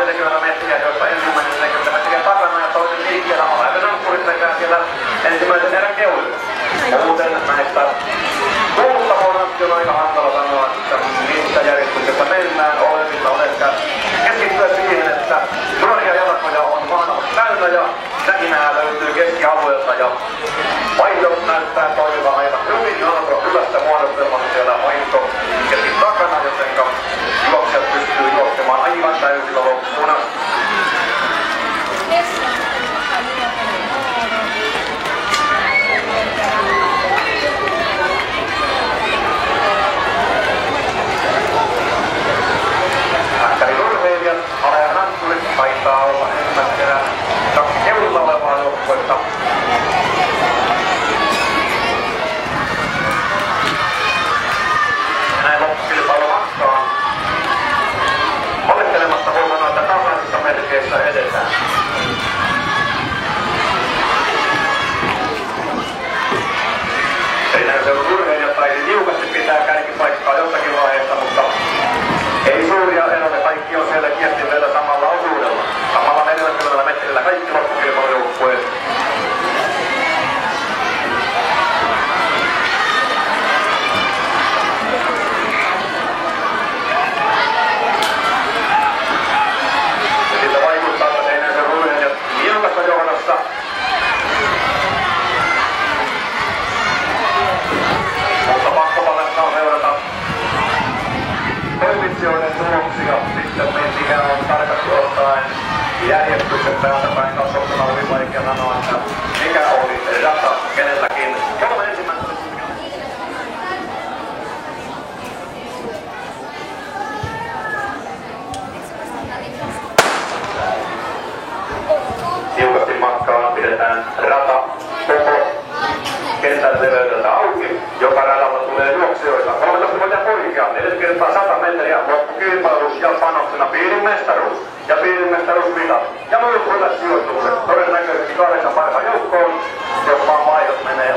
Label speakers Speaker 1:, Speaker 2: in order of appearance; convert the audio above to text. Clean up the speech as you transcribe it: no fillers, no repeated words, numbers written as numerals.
Speaker 1: 40 metriä, joista ensimmäinen 40 metriä takana ja toinen liikkeellä. Alainen ankkurit näkää siellä ensimmäisen erän keulilla. Muuten näistä kuuluttavuudesta on aika hankala sanoa, että missä järjestyksessä mennään. Olevilla on ehkä keskittyä siihen, että nuoria jalkoja on maanavassa täynnä ja säkinää löytyy keskialueelta ja vaihdot näyttää toimivan aivan hyvin. Alko hyvästä muodostelmasta siellä vaihto keskin takana, jotenka juoksijat pystyy juoksemaan aivan täysillä loppuun asti. Urheilijat, Alajan ankkurit taitaa olla ensimmäisen erän keulilla olevaa joukkuetta. Näin loppukilpailu vastaan. Valittelematta voi sanoa, että tasaisissa merkeissä edetään. Seinäjoen urheilijat taisi niukasti pitää kärkipaikkaa jossakin vaiheessa, mutta ei suuria eroja, kaikki on selkeästi vielä samalla osuudella. Samalla 40 metrillä kaikki loppukilpailujoukkueet. Ja siltä vaikuttaa, että Seinäjoen urheilijat niukassa johdossa. Mutta pakkopaletta on seurata toimitsijoiden tuloksia sitten mikä on tarkasti ottaen järjestyksen täältä päin katsottuna oli vaikea sanoa, että mikä oli data keneltäkin. Kolme ensimmäistä. Tiukasti matkaan pidetään rata koko kentän leveydeltä auki. Joka radalla tulee juoksijoita. 13-vuotiaan poikia, 4 x 100 metriä, loppukilpailus ja panoksena piirimestaruus ja piirimestaruusmitat. Ja muut hyvät sijoitukset, todennäköisesti 8 parhaan joukkoon, jos vaan vaihdot menee